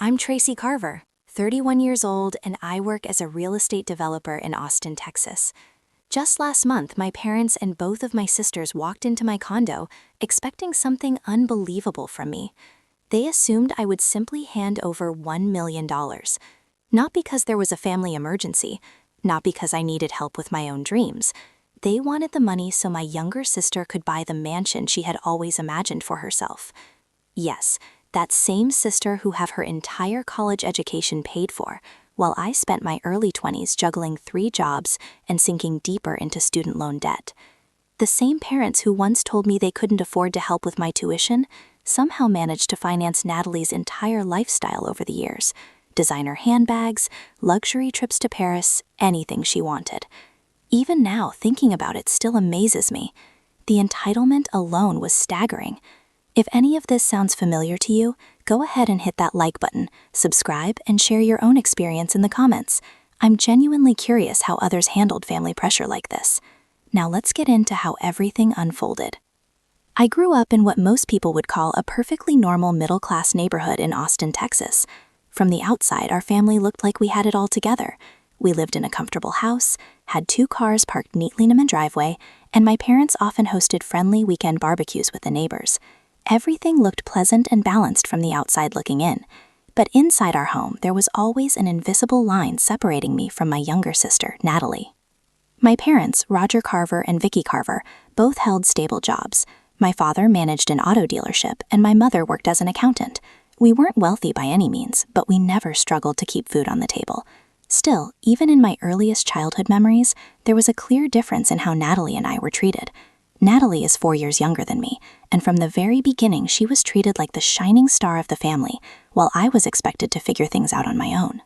I'm Tracy Carver, 31 years old, and I work as a real estate developer in Austin, Texas. Just last month, my parents and both of my sisters walked into my condo expecting something unbelievable from me. They assumed I would simply hand over $1 million. Not because there was a family emergency, not because I needed help with my own dreams. They wanted the money so my younger sister could buy the mansion she had always imagined for herself. Yes, that same sister who had her entire college education paid for, while I spent my early 20s juggling 3 jobs and sinking deeper into student loan debt. The same parents who once told me they couldn't afford to help with my tuition somehow managed to finance Natalie's entire lifestyle over the years. Designer handbags, luxury trips to Paris, anything she wanted. Even now, thinking about it still amazes me. The entitlement alone was staggering. If any of this sounds familiar to you, go ahead and hit that like button, subscribe, and share your own experience in the comments. I'm genuinely curious how others handled family pressure like this. Now let's get into how everything unfolded. I grew up in what most people would call a perfectly normal middle-class neighborhood in Austin, Texas. From the outside, our family looked like we had it all together. We lived in a comfortable house, had 2 cars parked neatly in my driveway, and my parents often hosted friendly weekend barbecues with the neighbors. Everything looked pleasant and balanced from the outside looking in. But inside our home, there was always an invisible line separating me from my younger sister, Natalie. My parents, Roger Carver and Vicky Carver, both held stable jobs. My father managed an auto dealership, and my mother worked as an accountant. We weren't wealthy by any means, but we never struggled to keep food on the table. Still, even in my earliest childhood memories, there was a clear difference in how Natalie and I were treated. Natalie is 4 years younger than me, and from the very beginning she was treated like the shining star of the family, while I was expected to figure things out on my own.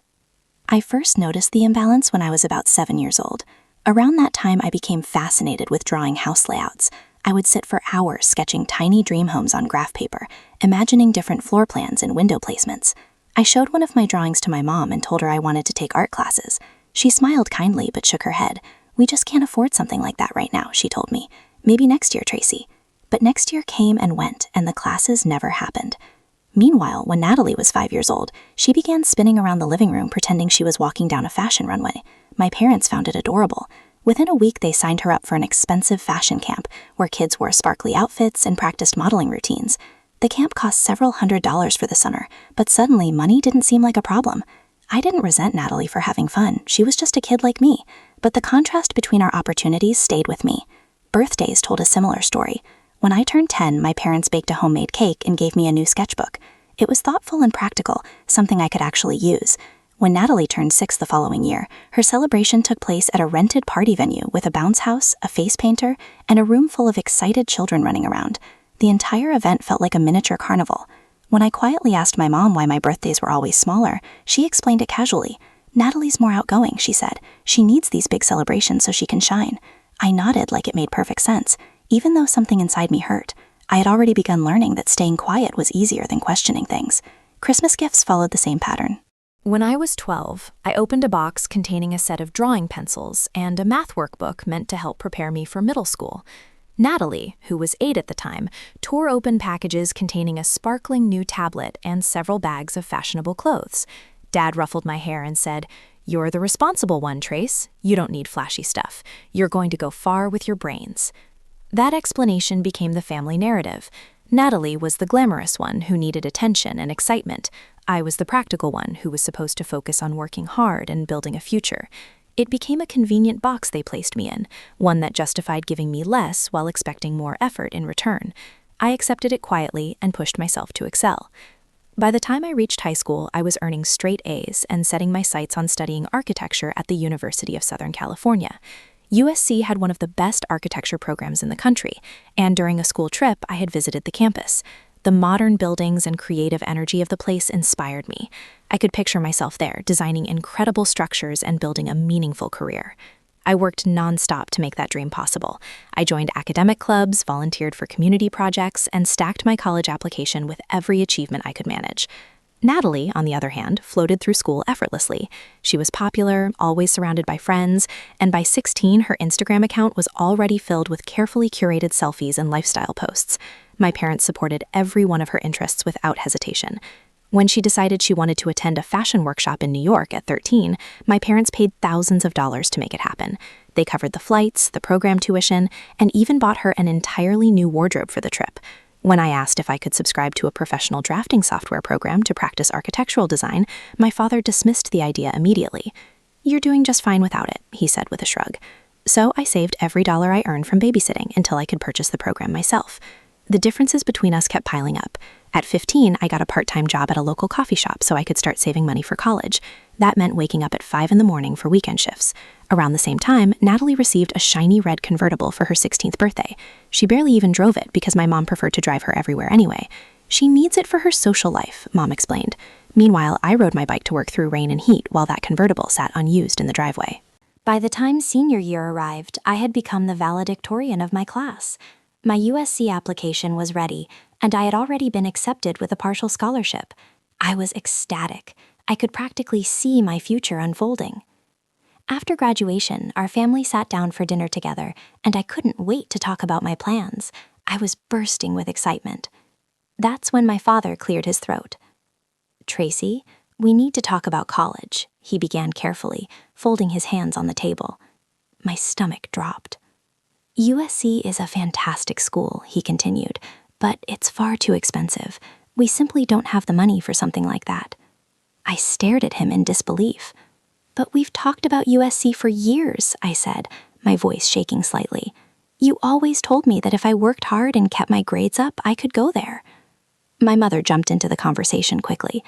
I first noticed the imbalance when I was about 7 years old. Around that time I became fascinated with drawing house layouts. I would sit for hours sketching tiny dream homes on graph paper, imagining different floor plans and window placements. I showed one of my drawings to my mom and told her I wanted to take art classes. She smiled kindly but shook her head. "We just can't afford something like that right now," she told me. "Maybe next year, Tracy." But next year came and went, and the classes never happened. Meanwhile, when Natalie was 5 years old, she began spinning around the living room pretending she was walking down a fashion runway. My parents found it adorable. Within a week, they signed her up for an expensive fashion camp where kids wore sparkly outfits and practiced modeling routines. The camp cost several $100s for the summer, but suddenly money didn't seem like a problem. I didn't resent Natalie for having fun. She was just a kid like me. But the contrast between our opportunities stayed with me. Birthdays told a similar story. When I turned 10, my parents baked a homemade cake and gave me a new sketchbook. It was thoughtful and practical, something I could actually use. When Natalie turned 6 the following year, her celebration took place at a rented party venue with a bounce house, a face painter, and a room full of excited children running around. The entire event felt like a miniature carnival. When I quietly asked my mom why my birthdays were always smaller, she explained it casually. "Natalie's more outgoing," she said. "She needs these big celebrations so she can shine." I nodded like it made perfect sense, even though something inside me hurt. I had already begun learning that staying quiet was easier than questioning things. Christmas gifts followed the same pattern. When I was 12, I opened a box containing a set of drawing pencils and a math workbook meant to help prepare me for middle school. Natalie, who was 8 at the time, tore open packages containing a sparkling new tablet and several bags of fashionable clothes. Dad ruffled my hair and said, "You're the responsible one, Trace. You don't need flashy stuff. You're going to go far with your brains." That explanation became the family narrative. Natalie was the glamorous one who needed attention and excitement. I was the practical one who was supposed to focus on working hard and building a future. It became a convenient box they placed me in, one that justified giving me less while expecting more effort in return. I accepted it quietly and pushed myself to excel. By the time I reached high school, I was earning straight A's and setting my sights on studying architecture at the University of Southern California. USC had one of the best architecture programs in the country, and during a school trip, I had visited the campus. The modern buildings and creative energy of the place inspired me. I could picture myself there, designing incredible structures and building a meaningful career. I worked nonstop to make that dream possible. I joined academic clubs, volunteered for community projects, and stacked my college application with every achievement I could manage. Natalie, on the other hand, floated through school effortlessly. She was popular, always surrounded by friends, and by 16, her Instagram account was already filled with carefully curated selfies and lifestyle posts. My parents supported every one of her interests without hesitation. When she decided she wanted to attend a fashion workshop in New York at 13, my parents paid thousands of dollars to make it happen. They covered the flights, the program tuition, and even bought her an entirely new wardrobe for the trip. When I asked if I could subscribe to a professional drafting software program to practice architectural design, my father dismissed the idea immediately. "You're doing just fine without it," he said with a shrug. So I saved every dollar I earned from babysitting until I could purchase the program myself. The differences between us kept piling up. At 15, I got a part-time job at a local coffee shop so I could start saving money for college. That meant waking up at 5 in the morning for weekend shifts. Around the same time, Natalie received a shiny red convertible for her 16th birthday. She barely even drove it because my mom preferred to drive her everywhere anyway. "She needs it for her social life," Mom explained. Meanwhile, I rode my bike to work through rain and heat while that convertible sat unused in the driveway. By the time senior year arrived, I had become the valedictorian of my class. My USC application was ready, and I had already been accepted with a partial scholarship. I was ecstatic. I could practically see my future unfolding. After graduation, our family sat down for dinner together, and I couldn't wait to talk about my plans. I was bursting with excitement. That's when my father cleared his throat. "Tracy, we need to talk about college," he began carefully, folding his hands on the table. My stomach dropped. "USC is a fantastic school," he continued, "but it's far too expensive. We simply don't have the money for something like that." I stared at him in disbelief. "But we've talked about USC for years," I said, my voice shaking slightly. "You always told me that if I worked hard and kept my grades up, I could go there." My mother jumped into the conversation quickly.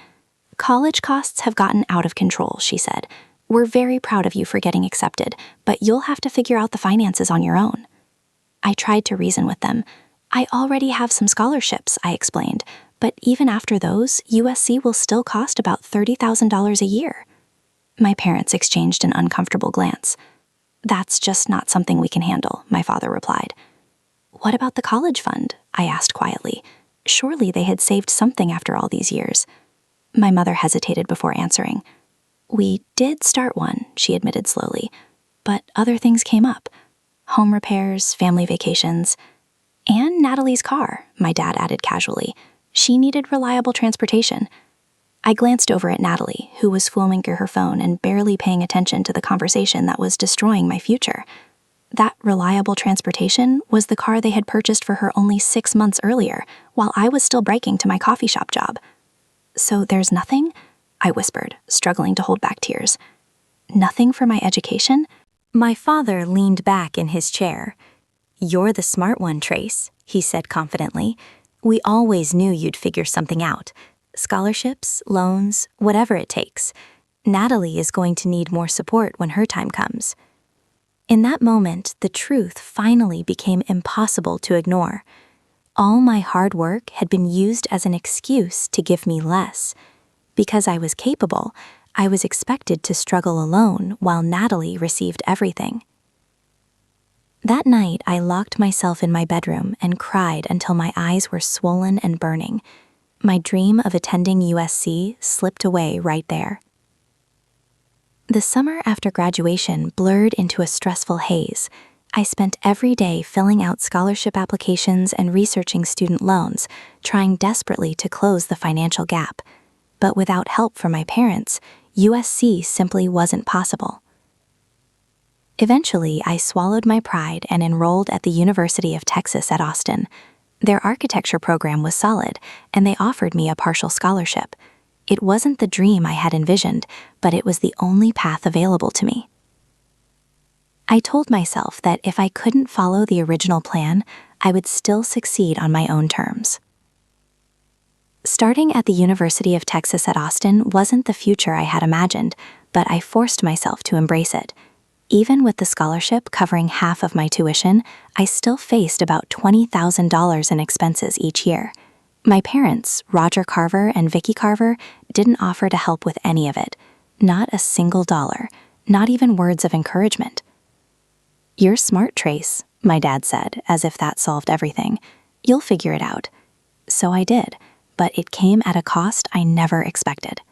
"College costs have gotten out of control," she said. "We're very proud of you for getting accepted, but you'll have to figure out the finances on your own." I tried to reason with them. "I already have some scholarships," I explained, "but even after those, USC will still cost about $30,000 a year." My parents exchanged an uncomfortable glance. "That's just not something we can handle," my father replied. "What about the college fund?" I asked quietly. Surely they had saved something after all these years. My mother hesitated before answering. "We did start one," she admitted slowly, "but other things came up. Home repairs, family vacations, and Natalie's car," my dad added casually. "She needed reliable transportation." I glanced over at Natalie, who was fooling through her phone and barely paying attention to the conversation that was destroying my future. That reliable transportation was the car they had purchased for her only 6 months earlier, while I was still breaking to my coffee shop job. "So there's nothing?" I whispered, struggling to hold back tears. "Nothing for my education?" My father leaned back in his chair. "You're the smart one, Trace," he said confidently. "We always knew you'd figure something out. Scholarships, loans, whatever it takes. Natalie is going to need more support when her time comes." In that moment, the truth finally became impossible to ignore. All my hard work had been used as an excuse to give me less. Because I was capable, I was expected to struggle alone while Natalie received everything. That night, I locked myself in my bedroom and cried until my eyes were swollen and burning. My dream of attending USC slipped away right there. The summer after graduation blurred into a stressful haze. I spent every day filling out scholarship applications and researching student loans, trying desperately to close the financial gap. But without help from my parents, USC simply wasn't possible. Eventually, I swallowed my pride and enrolled at the University of Texas at Austin. Their architecture program was solid, and they offered me a partial scholarship. It wasn't the dream I had envisioned, but it was the only path available to me. I told myself that if I couldn't follow the original plan, I would still succeed on my own terms. Starting at the University of Texas at Austin wasn't the future I had imagined, but I forced myself to embrace it. Even with the scholarship covering half of my tuition, I still faced about $20,000 in expenses each year. My parents, Roger Carver and Vicky Carver, didn't offer to help with any of it. Not a single dollar, not even words of encouragement. "You're smart, Trace," my dad said, as if that solved everything. "You'll figure it out." So I did, but it came at a cost I never expected.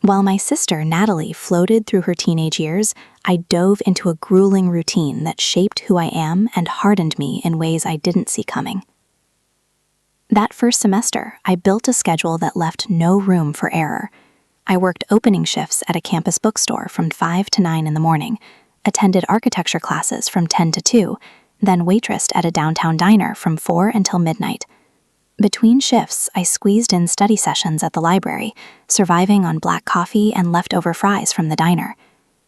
While my sister, Natalie, floated through her teenage years, I dove into a grueling routine that shaped who I am and hardened me in ways I didn't see coming. That first semester, I built a schedule that left no room for error. I worked opening shifts at a campus bookstore from 5 to 9 in the morning, attended architecture classes from 10 to 2, then waitressed at a downtown diner from 4 until midnight. Between shifts, I squeezed in study sessions at the library, surviving on black coffee and leftover fries from the diner.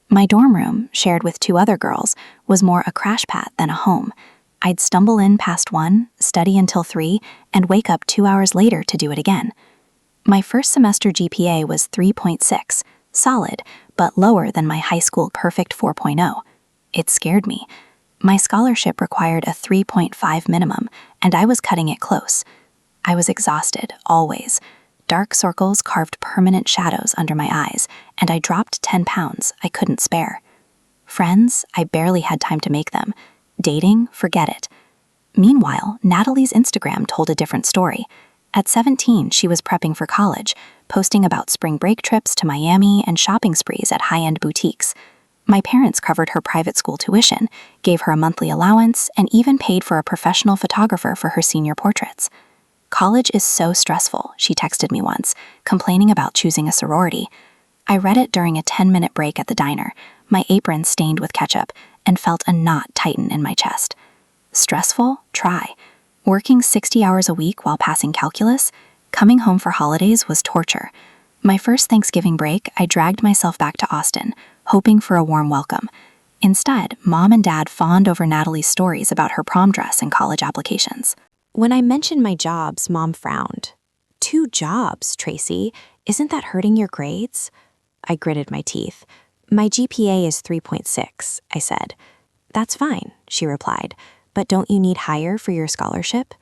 My dorm room, shared with 2 other girls, was more a crash pad than a home. I'd stumble in past 1, study until 3, and wake up 2 hours later to do it again. My first semester GPA was 3.6, solid, but lower than my high school perfect 4.0. It scared me. My scholarship required a 3.5 minimum, and I was cutting it close. I was exhausted, always. Dark circles carved permanent shadows under my eyes, and I dropped 10 pounds I couldn't spare. Friends, I barely had time to make them. Dating, forget it. Meanwhile, Natalie's Instagram told a different story. At 17, she was prepping for college, posting about spring break trips to Miami and shopping sprees at high-end boutiques. My parents covered her private school tuition, gave her a monthly allowance, and even paid for a professional photographer for her senior portraits. "College is so stressful," she texted me once, complaining about choosing a sorority. I read it during a 10-minute break at the diner, my apron stained with ketchup, and felt a knot tighten in my chest. Stressful? Try. Working 60 hours a week while passing calculus? Coming home for holidays was torture. My first Thanksgiving break, I dragged myself back to Austin, hoping for a warm welcome. Instead, Mom and Dad fawned over Natalie's stories about her prom dress and college applications. When I mentioned my jobs, Mom frowned. "2 jobs, Tracy. Isn't that hurting your grades?" I gritted my teeth. "My GPA is 3.6, I said. "That's fine," she replied. "But don't you need higher for your scholarship?"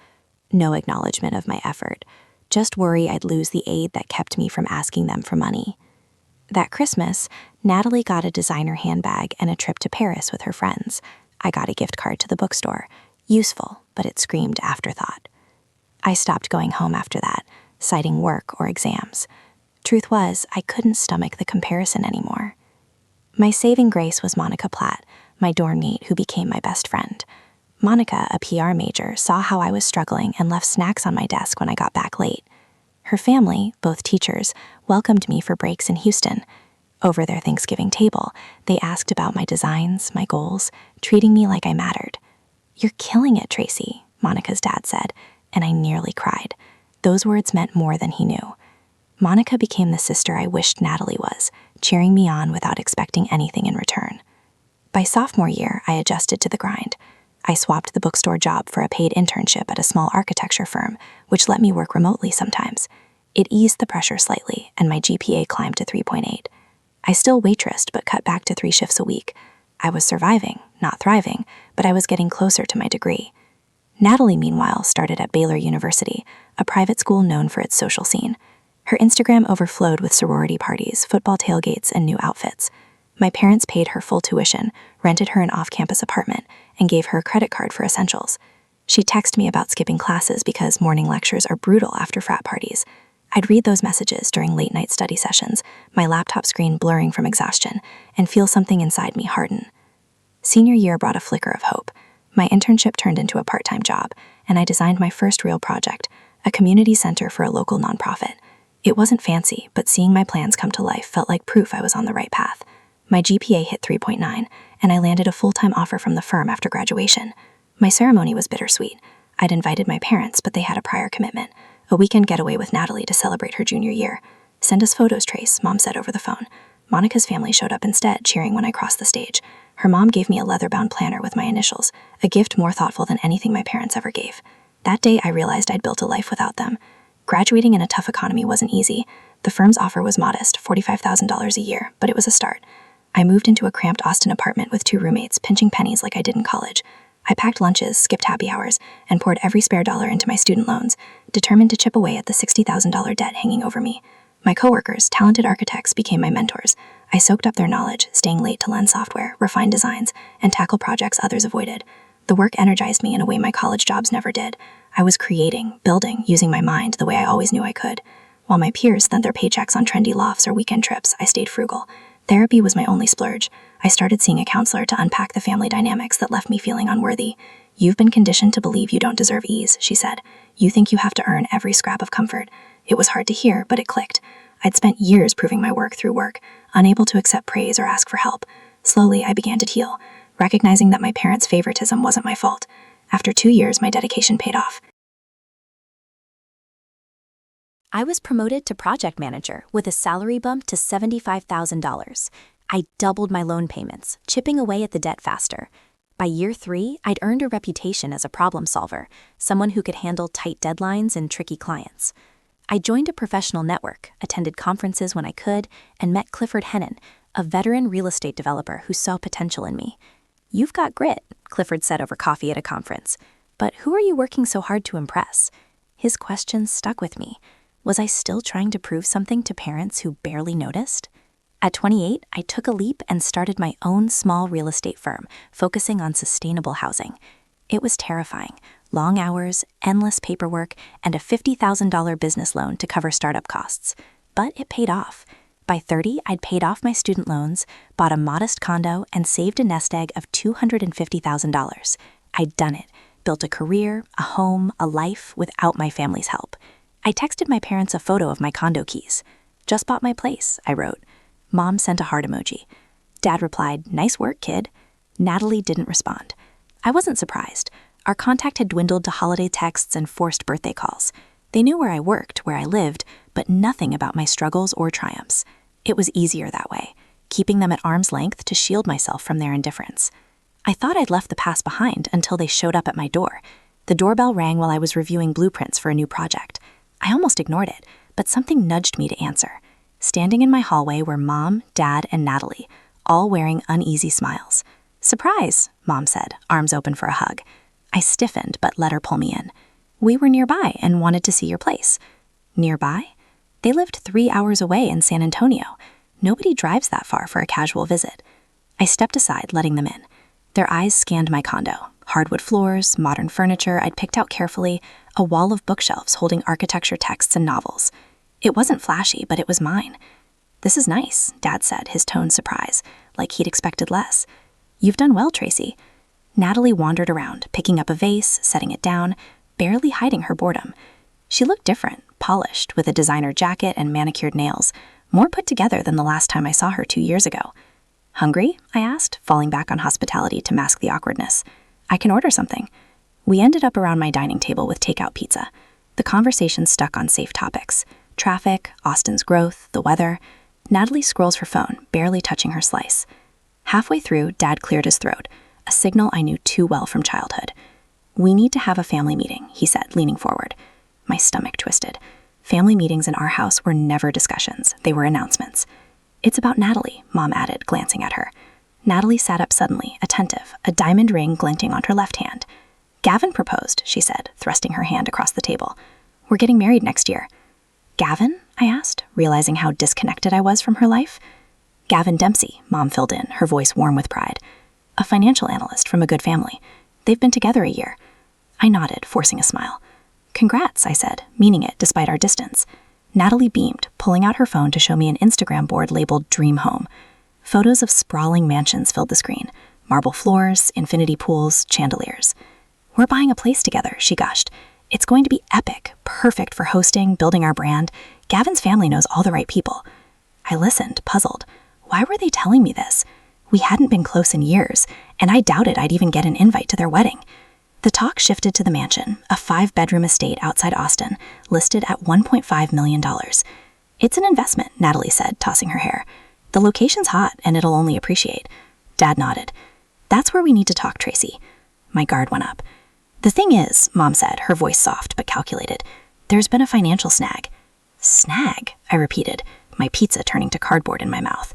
No acknowledgement of my effort. Just worry I'd lose the aid that kept me from asking them for money. That Christmas, Natalie got a designer handbag and a trip to Paris with her friends. I got a gift card to the bookstore. Useful, but it screamed afterthought. I stopped going home after that, citing work or exams. Truth was, I couldn't stomach the comparison anymore. My saving grace was Monica Platt, my dorm mate who became my best friend. Monica, a PR major, saw how I was struggling and left snacks on my desk when I got back late. Her family, both teachers, welcomed me for breaks in Houston. Over their Thanksgiving table, they asked about my designs, my goals, treating me like I mattered. "You're killing it, Tracy," Monica's dad said, and I nearly cried. Those words meant more than he knew. Monica became the sister I wished Natalie was, cheering me on without expecting anything in return. By sophomore year, I adjusted to the grind. I swapped the bookstore job for a paid internship at a small architecture firm, which let me work remotely sometimes. It eased the pressure slightly, and my GPA climbed to 3.8. I still waitressed, but cut back to 3 shifts a week. I was surviving, not thriving, but I was getting closer to my degree. Natalie, meanwhile, started at Baylor University, a private school known for its social scene. Her Instagram overflowed with sorority parties, football tailgates, and new outfits. My parents paid her full tuition, rented her an off-campus apartment, and gave her a credit card for essentials. She'd text me about skipping classes because morning lectures are brutal after frat parties. I'd read those messages during late-night study sessions, my laptop screen blurring from exhaustion, and feel something inside me harden. Senior year brought a flicker of hope. My internship turned into a part-time job, and I designed my first real project, a community center for a local nonprofit. It wasn't fancy, but seeing my plans come to life felt like proof I was on the right path. My GPA hit 3.9, and I landed a full-time offer from the firm after graduation. My ceremony was bittersweet. I'd invited my parents, but they had a prior commitment, a weekend getaway with Natalie to celebrate her junior year. "Send us photos, Trace," Mom said over the phone. Monica's family showed up instead, cheering when I crossed the stage. Her mom gave me a leather-bound planner with my initials, a gift more thoughtful than anything my parents ever gave. That day, I realized I'd built a life without them. Graduating in a tough economy wasn't easy. The firm's offer was modest, $45,000 a year, but it was a start. I moved into a cramped Austin apartment with 2 roommates, pinching pennies like I did in college. I packed lunches, skipped happy hours, and poured every spare dollar into my student loans, determined to chip away at the $60,000 debt hanging over me. My coworkers, talented architects, became my mentors. I soaked up their knowledge, staying late to lend software, refine designs, and tackle projects others avoided. The work energized me in a way my college jobs never did. I was creating, building, using my mind the way I always knew I could. While my peers spent their paychecks on trendy lofts or weekend trips, I stayed frugal. Therapy was my only splurge. I started seeing a counselor to unpack the family dynamics that left me feeling unworthy. "You've been conditioned to believe you don't deserve ease," she said. "You think you have to earn every scrap of comfort." It was hard to hear, but it clicked. I'd spent years proving my worth through work, unable to accept praise or ask for help. Slowly, I began to heal, recognizing that my parents' favoritism wasn't my fault. After 2 years, my dedication paid off. I was promoted to project manager with a salary bump to $75,000. I doubled my loan payments, chipping away at the debt faster. By year 3, I'd earned a reputation as a problem solver, someone who could handle tight deadlines and tricky clients. I joined a professional network, attended conferences when I could, and met Clifford Hennon, a veteran real estate developer who saw potential in me. "You've got grit," Clifford said over coffee at a conference. "But who are you working so hard to impress?" His questions stuck with me. Was I still trying to prove something to parents who barely noticed? At 28, I took a leap and started my own small real estate firm, focusing on sustainable housing. It was terrifying. Long hours, endless paperwork, and a $50,000 business loan to cover startup costs. But it paid off. By 30, I'd paid off my student loans, bought a modest condo, and saved a nest egg of $250,000. I'd done it, built a career, a home, a life without my family's help. I texted my parents a photo of my condo keys. "Just bought my place," I wrote. Mom sent a heart emoji. Dad replied, "Nice work, kid." Natalie didn't respond. I wasn't surprised. Our contact had dwindled to holiday texts and forced birthday calls. They knew where I worked, where I lived, but nothing about my struggles or triumphs. It was easier that way, keeping them at arm's length to shield myself from their indifference. I thought I'd left the past behind until they showed up at my door. The doorbell rang while I was reviewing blueprints for a new project. I almost ignored it, but something nudged me to answer. Standing in my hallway were Mom, Dad, and Natalie, all wearing uneasy smiles. "Surprise," Mom said, arms open for a hug. I stiffened, but let her pull me in. "We were nearby and wanted to see your place." Nearby? They lived 3 hours away in San Antonio. Nobody drives that far for a casual visit. I stepped aside, letting them in. Their eyes scanned my condo. Hardwood floors, modern furniture I'd picked out carefully, a wall of bookshelves holding architecture texts and novels. It wasn't flashy, but it was mine. "This is nice," Dad said, his tone surprise, like he'd expected less. "You've done well, Tracy." Natalie wandered around, picking up a vase, setting it down, barely hiding her boredom. She looked different, polished, with a designer jacket and manicured nails, more put together than the last time I saw her 2 years ago. "Hungry?" I asked, falling back on hospitality to mask the awkwardness. "I can order something." We ended up around my dining table with takeout pizza. The conversation stuck on safe topics: traffic, Austin's growth, the weather. Natalie scrolls her phone, barely touching her slice. Halfway through, Dad cleared his throat, a signal I knew too well from childhood. "We need to have a family meeting," he said, leaning forward. My stomach twisted. Family meetings in our house were never discussions. They were announcements. "It's about Natalie," Mom added, glancing at her. Natalie sat up suddenly, attentive, a diamond ring glinting on her left hand. "Gavin proposed," she said, thrusting her hand across the table. "We're getting married next year." "Gavin?" I asked, realizing how disconnected I was from her life. "Gavin Dempsey," Mom filled in, her voice warm with pride. "A financial analyst from a good family. They've been together a year." I nodded, forcing a smile. "Congrats," I said, meaning it despite our distance. Natalie beamed, pulling out her phone to show me an Instagram board labeled Dream Home. Photos of sprawling mansions filled the screen: marble floors, infinity pools, chandeliers. "We're buying a place together," she gushed. "It's going to be epic, perfect for hosting, building our brand. Gavin's family knows all the right people." I listened, puzzled. Why were they telling me this? We hadn't been close in years, and I doubted I'd even get an invite to their wedding. The talk shifted to the mansion, a 5-bedroom estate outside Austin, listed at $1.5 million. "It's an investment," Natalie said, tossing her hair. "The location's hot, and it'll only appreciate." Dad nodded. "That's where we need to talk, Tracy." My guard went up. "The thing is," Mom said, her voice soft but calculated, "there's been a financial snag." "Snag?" I repeated, my pizza turning to cardboard in my mouth.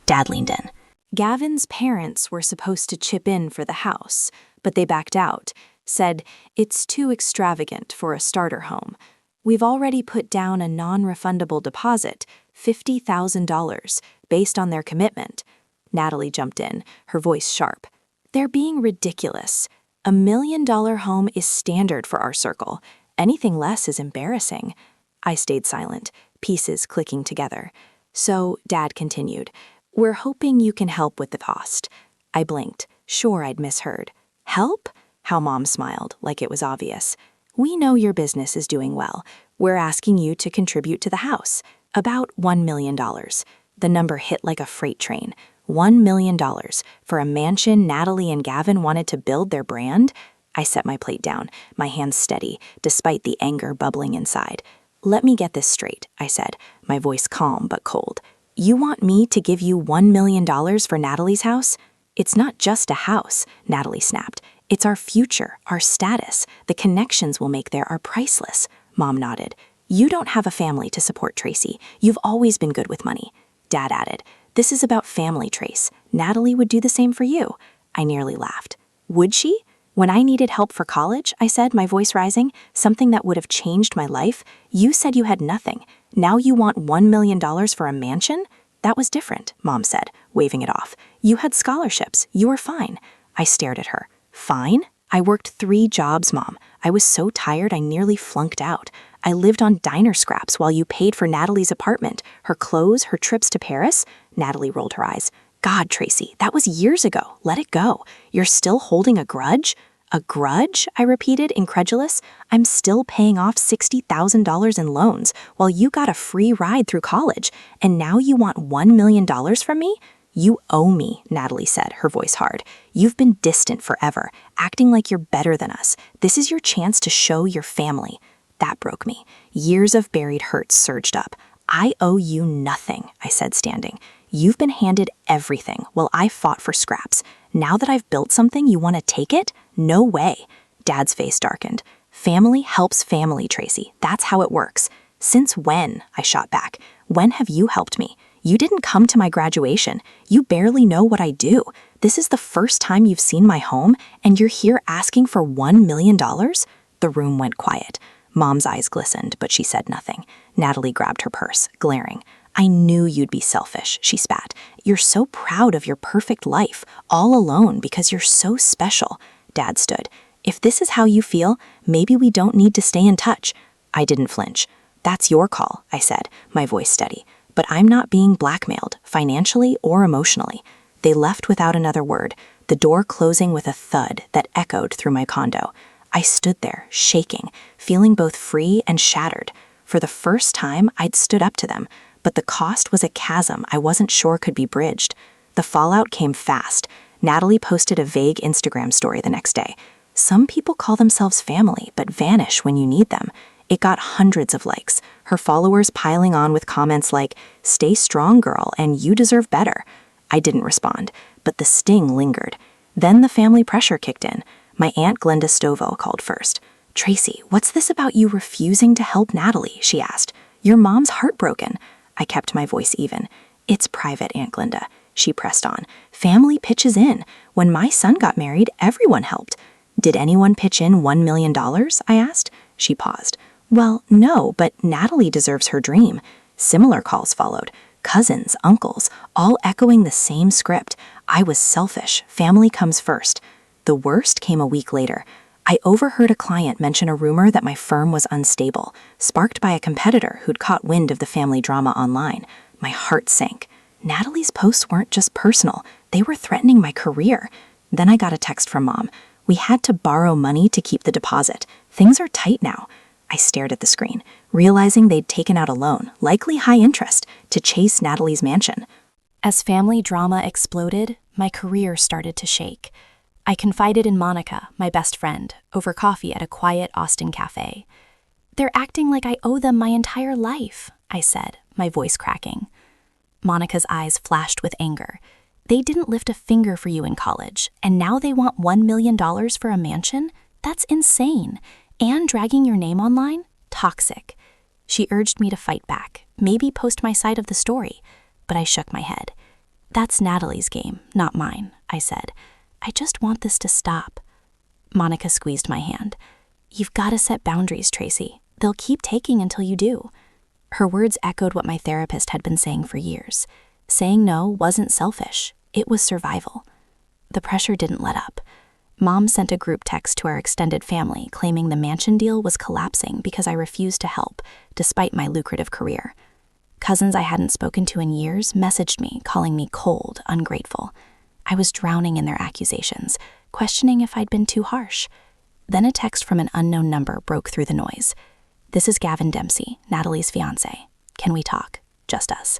Dad leaned in. Gavin's parents were supposed to chip in for the house, but they backed out, said it's too extravagant for a starter home. "We've already put down a non-refundable deposit, $50,000, based on their commitment." Natalie jumped in, her voice sharp. "They're being ridiculous. $1 million home is standard for our circle. Anything less is embarrassing." I stayed silent, pieces clicking together. "So," Dad continued, "we're hoping you can help with the cost." I blinked, sure I'd misheard. "Help?" How Mom smiled, like it was obvious. "We know your business is doing well. We're asking you to contribute to the house. About $1 million. The number hit like a freight train. $1 million for a mansion Natalie and Gavin wanted to build their brand? I set my plate down, my hands steady, despite the anger bubbling inside. "Let me get this straight," I said, my voice calm but cold. "You want me to give you $1 million for Natalie's house?" "It's not just a house," Natalie snapped. "It's our future, our status. The connections we'll make there are priceless." Mom nodded. "You don't have a family to support, Tracy. You've always been good with money." Dad added, "This is about family, Trace. Natalie would do the same for you." I nearly laughed. "Would she? When I needed help for college," I said, my voice rising, "something that would have changed my life, you said you had nothing. Now you want $1 million for a mansion?" "That was different," Mom said, waving it off. "You had scholarships. You were fine." I stared at her. "Fine? I worked 3 jobs, Mom. I was so tired I nearly flunked out. I lived on diner scraps while you paid for Natalie's apartment, her clothes, her trips to Paris." Natalie rolled her eyes. "God, Tracy, that was years ago. Let it go. You're still holding a grudge?" "A grudge?" I repeated, incredulous. "I'm still paying off $60,000 in loans while you got a free ride through college, and now you want $1 million from me?" "You owe me," Natalie said, her voice hard. "You've been distant forever, acting like you're better than us. This is your chance to show your family." That broke me. Years of buried hurt surged up. "I owe you nothing," I said, standing. "You've been handed everything while I fought for scraps. Now that I've built something, you want to take it? No way." Dad's face darkened. "Family helps family, Tracy. That's how it works." "Since when?" I shot back. "When have you helped me? You didn't come to my graduation. You barely know what I do. This is the first time you've seen my home, and you're here asking for $1 million? The room went quiet. Mom's eyes glistened, but she said nothing. Natalie grabbed her purse, glaring. "I knew you'd be selfish," she spat. "You're so proud of your perfect life, all alone because you're so special." Dad stood. "If this is how you feel, maybe we don't need to stay in touch." I didn't flinch. "That's your call," I said, my voice steady. "But I'm not being blackmailed, financially or emotionally." They left without another word, the door closing with a thud that echoed through my condo. I stood there, shaking, feeling both free and shattered. For the first time, I'd stood up to them, but the cost was a chasm I wasn't sure could be bridged. The fallout came fast. Natalie posted a vague Instagram story the next day. "Some people call themselves family, but vanish when you need them." It got hundreds of likes, her followers piling on with comments like, "Stay strong, girl, and you deserve better." I didn't respond, but the sting lingered. Then the family pressure kicked in. My Aunt Glenda Stovall called first. "Tracy, what's this about you refusing to help Natalie?" she asked. "Your mom's heartbroken." I kept my voice even. "It's private, Aunt Glenda." She pressed on. "Family pitches in. When my son got married, everyone helped." "Did anyone pitch in $1 million?" I asked. She paused. "Well, no, but Natalie deserves her dream." Similar calls followed. Cousins, uncles, all echoing the same script. I was selfish. Family comes first. The worst came a week later. I overheard a client mention a rumor that my firm was unstable, sparked by a competitor who'd caught wind of the family drama online. My heart sank. Natalie's posts weren't just personal. They were threatening my career. Then I got a text from Mom. "We had to borrow money to keep the deposit. Things are tight now." I stared at the screen, realizing they'd taken out a loan, likely high interest, to chase Natalie's mansion. As family drama exploded, my career started to shake. I confided in Monica, my best friend, over coffee at a quiet Austin cafe. "They're acting like I owe them my entire life," I said, my voice cracking. Monica's eyes flashed with anger. "They didn't lift a finger for you in college, and now they want $1 million for a mansion? That's insane. And dragging your name online? Toxic." She urged me to fight back, maybe post my side of the story, but I shook my head. "That's Natalie's game, not mine," I said. "I just want this to stop." Monica squeezed my hand. "You've got to set boundaries, Tracy. They'll keep taking until you do." Her words echoed what my therapist had been saying for years. Saying no wasn't selfish. It was survival. The pressure didn't let up. Mom sent a group text to our extended family claiming the mansion deal was collapsing because I refused to help, despite my lucrative career. Cousins I hadn't spoken to in years messaged me, calling me cold, ungrateful. I was drowning in their accusations. questioning if I'd been too harsh. Then a text from an unknown number broke through the noise. "This is Gavin Dempsey, Natalie's fiancé. Can we talk? Just us."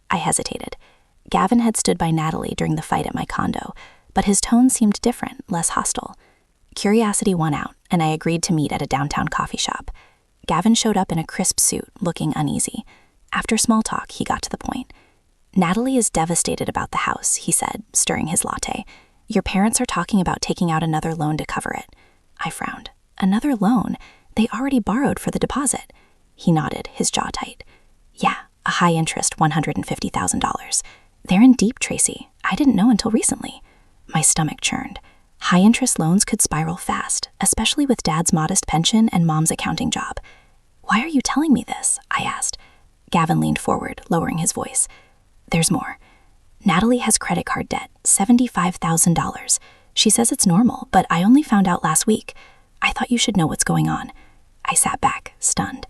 I hesitated. Gavin had stood by Natalie during the fight at my condo, but his tone seemed different, less hostile. Curiosity won out, and I agreed to meet at a downtown coffee shop. Gavin showed up in a crisp suit, looking uneasy. After small talk, he got to the point. "Natalie is devastated about the house," he said, stirring his latte. "Your parents are talking about taking out another loan to cover it." I frowned. "Another loan? They already borrowed for the deposit." He nodded, his jaw tight. "Yeah, a high-interest $150,000. They're in deep, Tracy. I didn't know until recently." My stomach churned. High-interest loans could spiral fast, especially with Dad's modest pension and Mom's accounting job. "Why are you telling me this?" I asked. Gavin leaned forward, lowering his voice. "There's more. Natalie has credit card debt, $75,000. She says it's normal, but I only found out last week. I thought you should know what's going on." I sat back, stunned.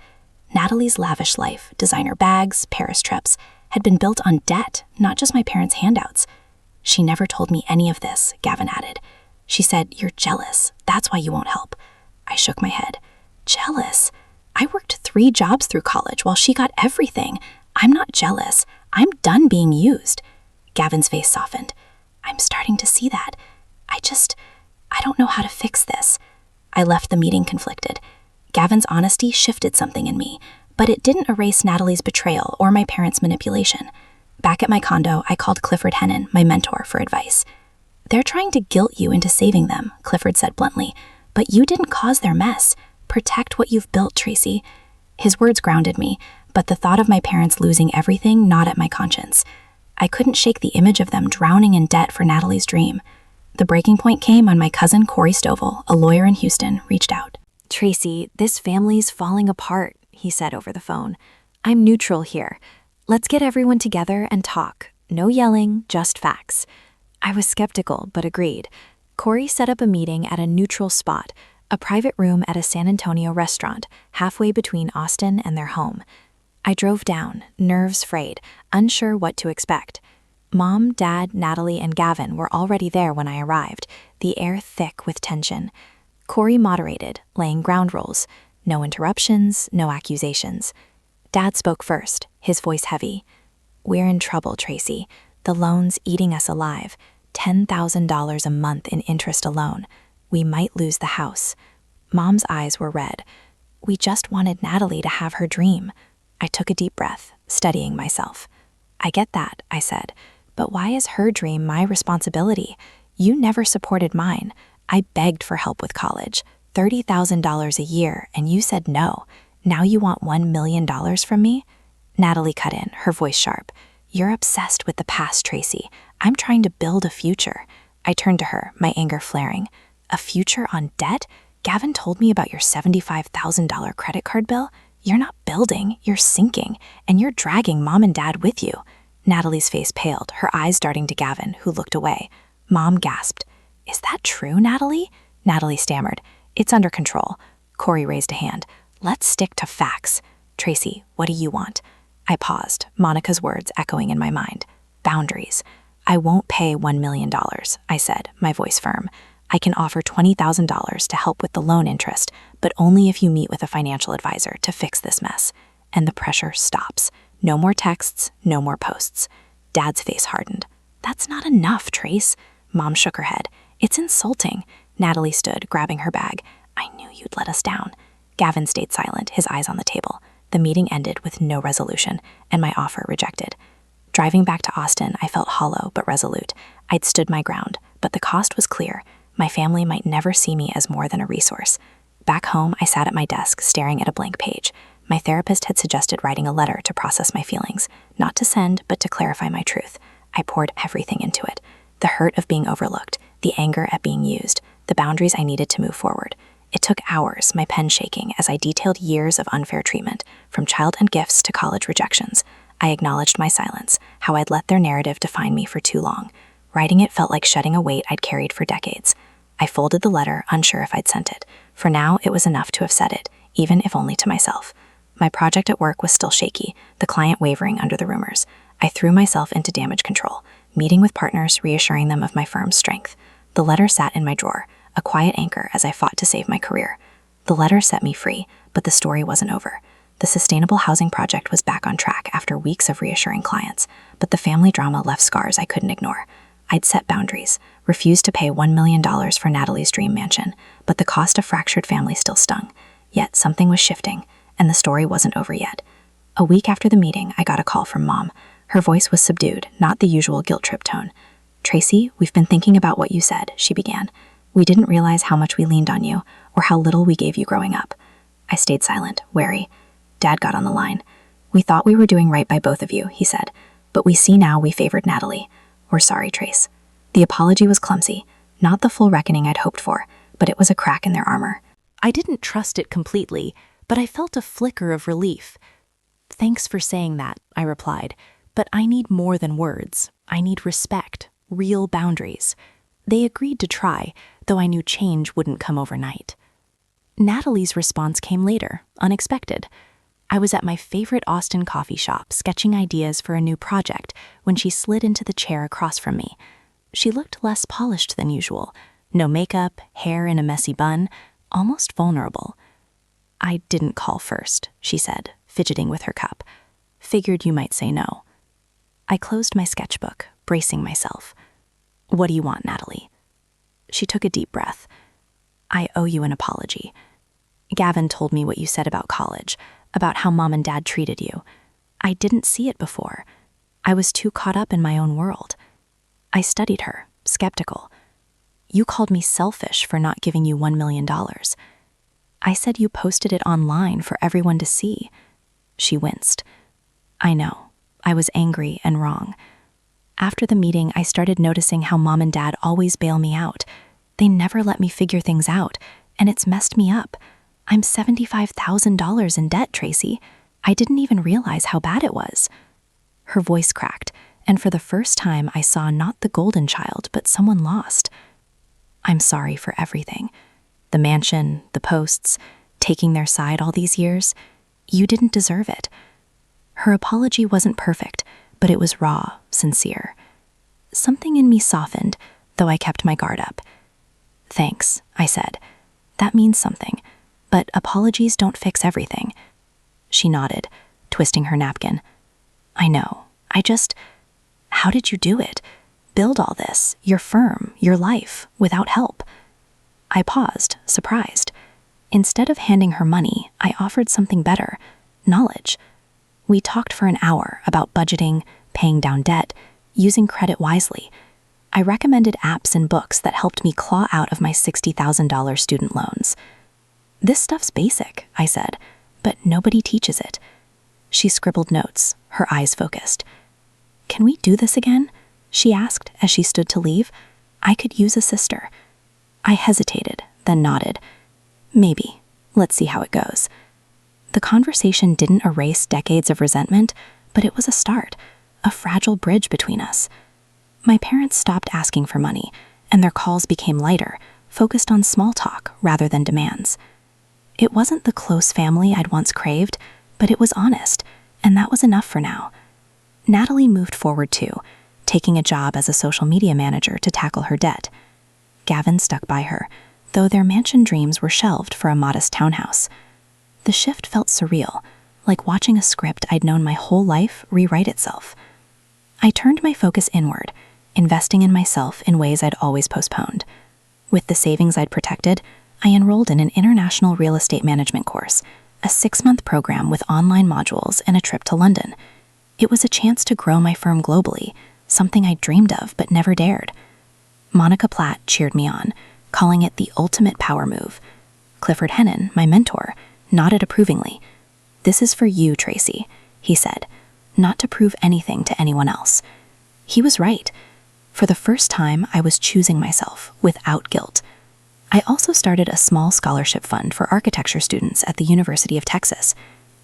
Natalie's lavish life, designer bags, Paris trips, had been built on debt, not just my parents' handouts. "She never told me any of this," Gavin added. "She said, 'You're jealous. That's why you won't help.'" I shook my head. "Jealous? I worked 3 jobs through college while she got everything. I'm not jealous. I'm done being used." Gavin's face softened. "I'm starting to see that. I don't know how to fix this." I left the meeting conflicted. Gavin's honesty shifted something in me, but it didn't erase Natalie's betrayal or my parents' manipulation. Back at my condo, I called Clifford Hennon, my mentor, for advice. "They're trying to guilt you into saving them," Clifford said bluntly, "but you didn't cause their mess. Protect what you've built, Tracy." His words grounded me, but the thought of my parents losing everything gnawed at my conscience. I couldn't shake the image of them drowning in debt for Natalie's dream. The breaking point came when my cousin Corey Stovall, a lawyer in Houston, reached out. "Tracy, this family's falling apart," he said over the phone. "I'm neutral here. Let's get everyone together and talk. No yelling, just facts." I was skeptical, but agreed. Corey set up a meeting at a neutral spot, a private room at a San Antonio restaurant, halfway between Austin and their home. I drove down, nerves frayed, unsure what to expect. Mom, Dad, Natalie, and Gavin were already there when I arrived, the air thick with tension. Corey moderated, laying ground rules. No interruptions, no accusations. Dad spoke first, his voice heavy. "We're in trouble, Tracy. The loan's eating us alive. $10,000 a month in interest alone. We might lose the house." Mom's eyes were red. "We just wanted Natalie to have her dream." I took a deep breath, steadying myself. "I get that," I said, "but why is her dream my responsibility? You never supported mine. I begged for help with college, $30,000 a year, and you said no. Now you want $1 million from me?" Natalie cut in, her voice sharp. "You're obsessed with the past, Tracy. I'm trying to build a future." I turned to her, my anger flaring. "A future on debt? Gavin told me about your $75,000 credit card bill. You're not building, you're sinking, and you're dragging Mom and Dad with you." Natalie's face paled, her eyes darting to Gavin, who looked away. Mom gasped. "Is that true, Natalie?" Natalie stammered. "It's under control." Corey raised a hand. "Let's stick to facts. Tracy, what do you want?" I paused, Monica's words echoing in my mind. "Boundaries. I won't pay $1 million, I said, my voice firm. "I can offer $20,000 to help with the loan interest, but only if you meet with a financial advisor to fix this mess." And the pressure stops. No more texts, no more posts. Dad's face hardened. "That's not enough, Trace." Mom shook her head. "It's insulting." Natalie stood, grabbing her bag. "I knew you'd let us down." Gavin stayed silent, his eyes on the table. The meeting ended with no resolution, and my offer rejected. Driving back to Austin, I felt hollow but resolute. I'd stood my ground, but the cost was clear. My family might never see me as more than a resource. Back home, I sat at my desk, staring at a blank page. My therapist had suggested writing a letter to process my feelings, not to send, but to clarify my truth. I poured everything into it. The hurt of being overlooked, the anger at being used, the boundaries I needed to move forward. It took hours, my pen shaking, as I detailed years of unfair treatment, from childhood gifts to college rejections. I acknowledged my silence, how I'd let their narrative define me for too long. Writing it felt like shedding a weight I'd carried for decades. I folded the letter, unsure if I'd sent it. For now, it was enough to have said it, even if only to myself. My project at work was still shaky, the client wavering under the rumors. I threw myself into damage control, meeting with partners, reassuring them of my firm's strength. The letter sat in my drawer, a quiet anchor as I fought to save my career. The letter set me free, but the story wasn't over. The sustainable housing project was back on track after weeks of reassuring clients, but the family drama left scars I couldn't ignore. I'd set boundaries, refused to pay $1 million for Natalie's dream mansion, but the cost of fractured family still stung. Yet something was shifting, and the story wasn't over yet. A week after the meeting, I got a call from Mom. Her voice was subdued, not the usual guilt trip tone. "Tracy, we've been thinking about what you said," she began. "We didn't realize how much we leaned on you, or how little we gave you growing up." I stayed silent, wary. Dad got on the line. "We thought we were doing right by both of you," he said, "but we see now we favored Natalie. We're sorry, Trace." The apology was clumsy, not the full reckoning I'd hoped for, but it was a crack in their armor. I didn't trust it completely, but I felt a flicker of relief. "Thanks for saying that," I replied, "but I need more than words. I need respect, real boundaries." They agreed to try, though I knew change wouldn't come overnight. Natalie's response came later, unexpected. I was at my favorite Austin coffee shop sketching ideas for a new project when she slid into the chair across from me. She looked less polished than usual. No makeup, hair in a messy bun, almost vulnerable. "I didn't call first," she said, fidgeting with her cup. "Figured you might say no." I closed my sketchbook, bracing myself. "What do you want, Natalie?" She took a deep breath. "I owe you an apology. Gavin told me what you said about college, about how Mom and Dad treated you. I didn't see it before. I was too caught up in my own world." I studied her, skeptical. "You called me selfish for not giving you $1 million. I said you posted it online for everyone to see." She winced. "I know. I was angry and wrong. After the meeting, I started noticing how Mom and Dad always bail me out. They never let me figure things out, and it's messed me up. I'm $75,000 in debt, Tracy. I didn't even realize how bad it was." Her voice cracked, and for the first time I saw not the golden child, but someone lost. "I'm sorry for everything. The mansion, the posts, taking their side all these years. You didn't deserve it." Her apology wasn't perfect, but it was raw, sincere. Something in me softened, though I kept my guard up. "Thanks," I said. "That means something. But apologies don't fix everything." She nodded, twisting her napkin. "I know. How did you do it? Build all this, your firm, your life, without help?" I paused, surprised. Instead of handing her money, I offered something better, knowledge. We talked for an hour about budgeting, paying down debt, using credit wisely. I recommended apps and books that helped me claw out of my $60,000 student loans. "This stuff's basic," I said, "but nobody teaches it." She scribbled notes, her eyes focused. "Can we do this again?" she asked as she stood to leave. I could use a sister. I hesitated, then nodded. "Maybe. Let's see how it goes." The conversation didn't erase decades of resentment, but it was a start, a fragile bridge between us. My parents stopped asking for money, and their calls became lighter, focused on small talk rather than demands. It wasn't the close family I'd once craved, but it was honest, and that was enough for now. Natalie moved forward too, taking a job as a social media manager to tackle her debt. Gavin stuck by her, though their mansion dreams were shelved for a modest townhouse. The shift felt surreal, like watching a script I'd known my whole life rewrite itself. I turned my focus inward, investing in myself in ways I'd always postponed. With the savings I'd protected, I enrolled in an international real estate management course, a 6-month program with online modules and a trip to London. It was a chance to grow my firm globally, something I'd dreamed of but never dared. Monica Platt cheered me on, calling it the ultimate power move. Clifford Hennon, my mentor, nodded approvingly. "This is for you, Tracy," he said, "not to prove anything to anyone else." He was right. For the first time, I was choosing myself without guilt. I also started a small scholarship fund for architecture students at the University of Texas.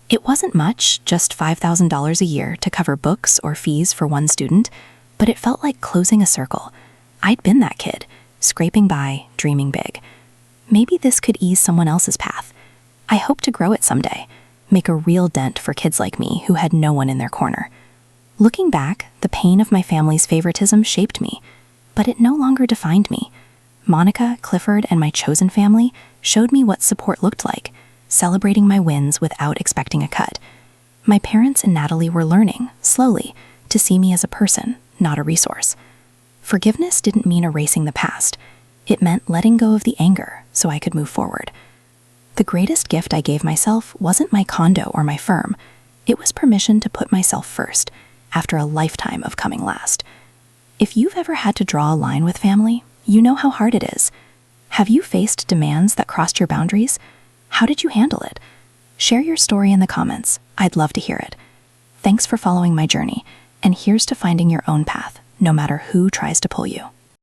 It wasn't much, just $5,000 a year to cover books or fees for one student, but it felt like closing a circle. I'd been that kid, scraping by, dreaming big. Maybe this could ease someone else's path. I hope to grow it someday, make a real dent for kids like me who had no one in their corner. Looking back, the pain of my family's favoritism shaped me, but it no longer defined me. Monica, Clifford, and my chosen family showed me what support looked like, celebrating my wins without expecting a cut. My parents and Natalie were learning, slowly, to see me as a person, not a resource. Forgiveness didn't mean erasing the past. It meant letting go of the anger so I could move forward. The greatest gift I gave myself wasn't my condo or my firm. It was permission to put myself first, after a lifetime of coming last. If you've ever had to draw a line with family, you know how hard it is. Have you faced demands that crossed your boundaries? How did you handle it? Share your story in the comments. I'd love to hear it. Thanks for following my journey, and here's to finding your own path, no matter who tries to pull you.